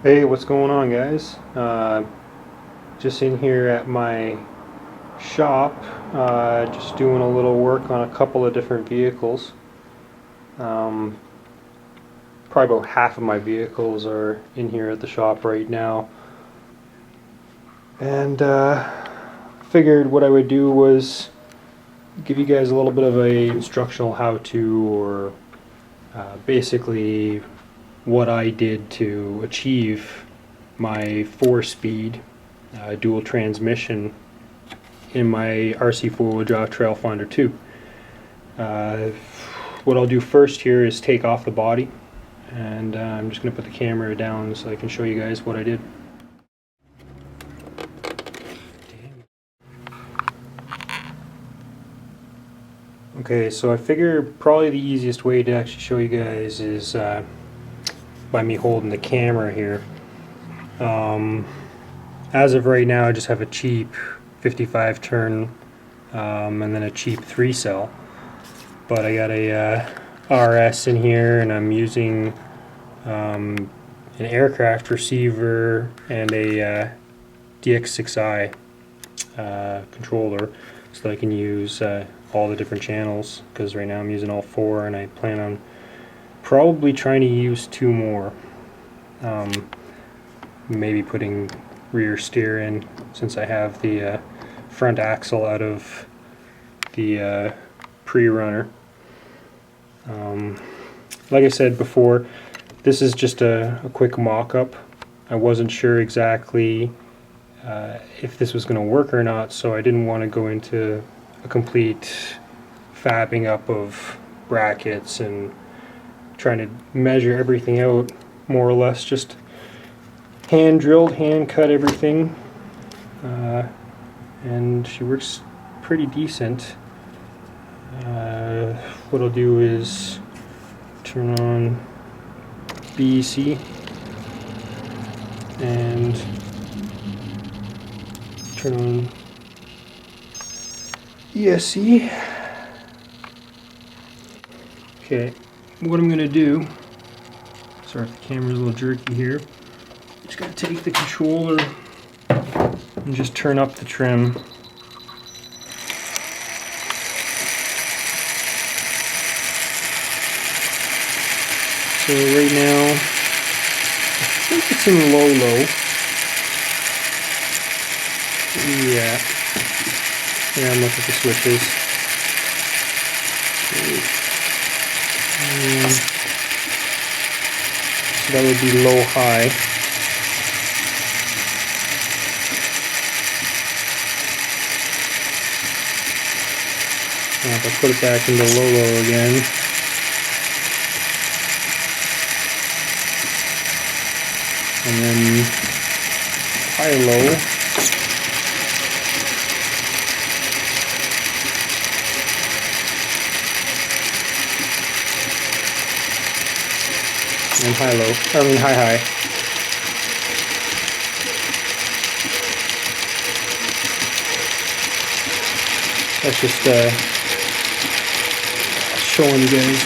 Hey, what's going on, guys? Just in here at my shop, just doing a little work on a couple of different vehicles. Probably about half of my vehicles are in here at the shop right now. And figured what I would do was give you guys a little bit of a instructional how-to, or basically what I did to achieve my 4-speed dual transmission in my RC4wd Trailfinder 2. What I'll do first here is take off the body, and I'm just going to put the camera down so I can show you guys what I did. Okay, so I figure probably the easiest way to actually show you guys is by me holding the camera here. As of right now, I just have a cheap 55 turn and then a cheap 3-cell, but I got a RS in here, and I'm using an aircraft receiver and a DX6i controller, so that I can use all the different channels, because right now I'm using all 4, and I plan on probably trying to use 2 more. Maybe putting rear steer in, since I have the front axle out of the pre-runner. Like I said before, this is just a quick mock-up. I wasn't sure exactly if this was going to work or not, so I didn't want to go into a complete fabbing up of brackets and trying to measure everything out. More or less just hand drilled, hand cut everything, and she works pretty decent. What I'll do is turn on BEC and turn on ESC. Okay, what I'm going to do, sorry if the camera's a little jerky here, just got to take the controller and just turn up the trim. So right now, I think it's in low. Yeah. Yeah, I'm looking at the switches. So that would be low-high. Now if I put it back into low again, and then high-low, and high-high. That's just showing you guys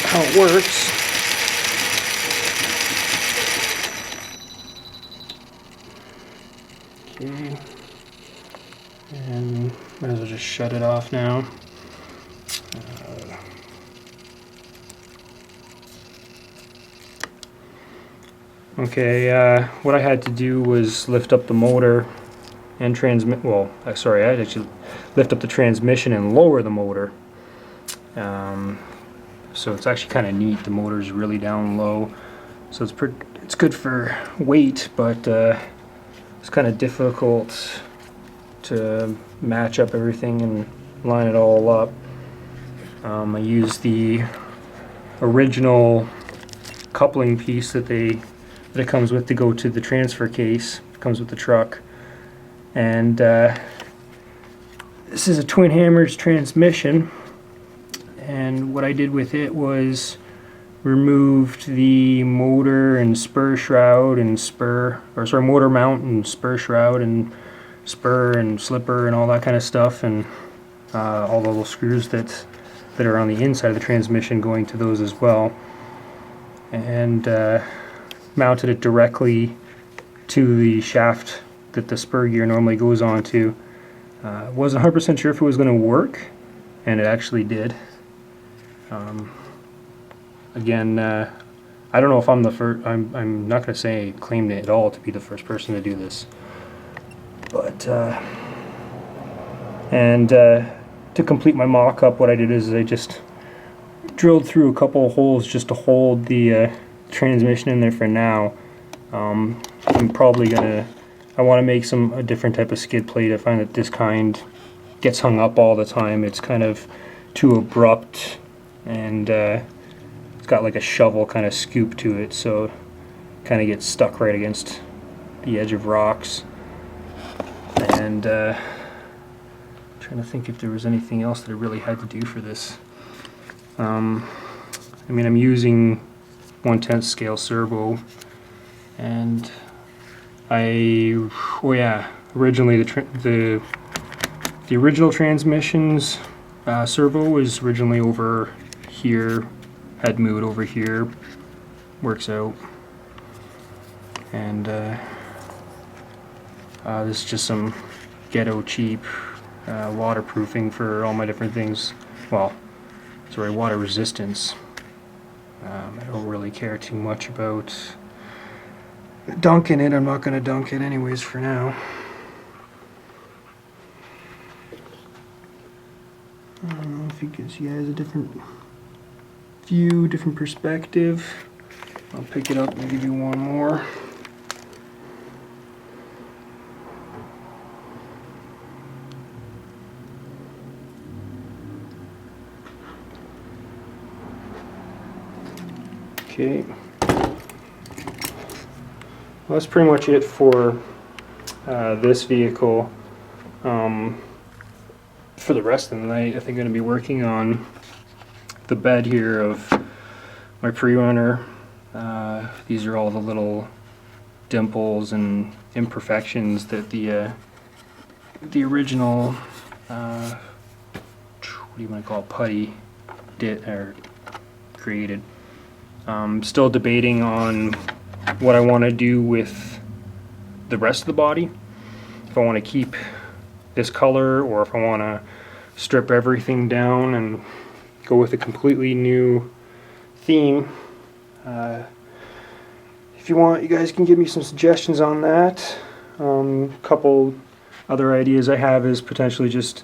how it works. Okay, and might as well just shut it off now. Okay, what I had to do was lift up the motor and transmit. Well, sorry, I had to actually lift up the transmission and lower the motor. So it's actually kind of neat. The motor's really down low, so it's good for weight, but it's kind of difficult to match up everything and line it all up. I used the original coupling piece that it comes with to go to the transfer case. It comes with the truck, and this is a twin hammers transmission, and what I did with it was removed the motor and spur shroud and motor mount and spur shroud and spur and slipper and all that kind of stuff, and all the little screws that are on the inside of the transmission going to those as well. And mounted it directly to the shaft that the spur gear normally goes onto. Wasn't 100% sure if it was going to work, and it actually did. Again, I don't know if I'm the first. I'm not going to say claim it at all to be the first person to do this, but to complete my mock-up, what I did is I just drilled through a couple of holes just to hold the transmission in there for now. I'm probably gonna. I want to make a different type of skid plate. I find that this kind gets hung up all the time. It's kind of too abrupt, and it's got like a shovel kind of scoop to it, so it kind of gets stuck right against the edge of rocks. And trying to think if there was anything else that I really had to do for this. I mean, I'm using 1/10 scale servo, and originally the original transmission's servo was originally over here, had moved over here, works out, and this is just some ghetto cheap waterproofing for all my different things. Well, sorry, water resistance. I don't really care too much about dunking it. I'm not going to dunk it anyways for now. I don't know if you can see, it has a different view, different perspective. I'll pick it up and give you one more. Okay. Well, that's pretty much it for this vehicle. For the rest of the night, I think I'm going to be working on the bed here of my pre-runner. These are all the little dimples and imperfections that the original what do you want to call it, putty did or created. Still debating on what I want to do with the rest of the body. If I want to keep this color, or if I want to strip everything down and go with a completely new theme. If you want, you guys can give me some suggestions on that. A couple other ideas I have is potentially just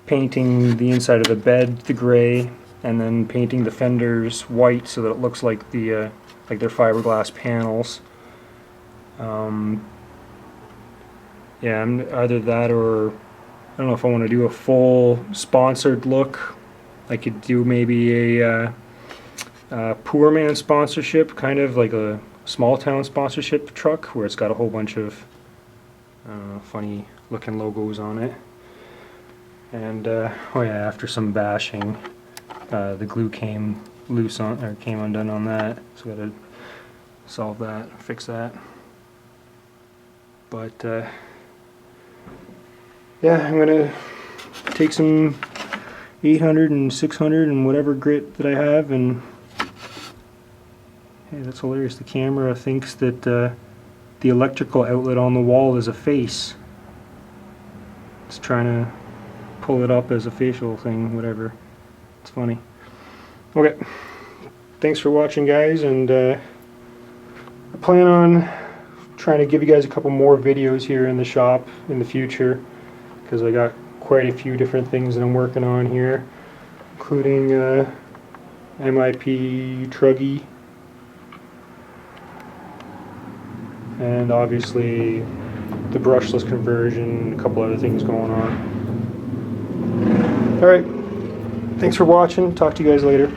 painting the inside of the bed the gray, and then painting the fenders white so that it looks like the like they're fiberglass panels. Yeah, either that, or I don't know if I want to do a full sponsored look. I could do maybe a poor man sponsorship, kind of like a small town sponsorship truck where it's got a whole bunch of funny looking logos on it. And oh yeah, after some bashing, the glue came loose on, or came undone on that, so I gotta solve that, fix that. But yeah, I'm gonna take some 800 and 600 and whatever grit that I have, and hey, that's hilarious. The camera thinks that the electrical outlet on the wall is a face. It's trying to pull it up as a facial thing, whatever. It's funny. Okay, thanks for watching, guys, and I plan on trying to give you guys a couple more videos here in the shop in the future, because I got quite a few different things that I'm working on here, including MIP Truggy, and obviously the brushless conversion, a couple other things going on. Alright, thanks for watching. Talk to you guys later.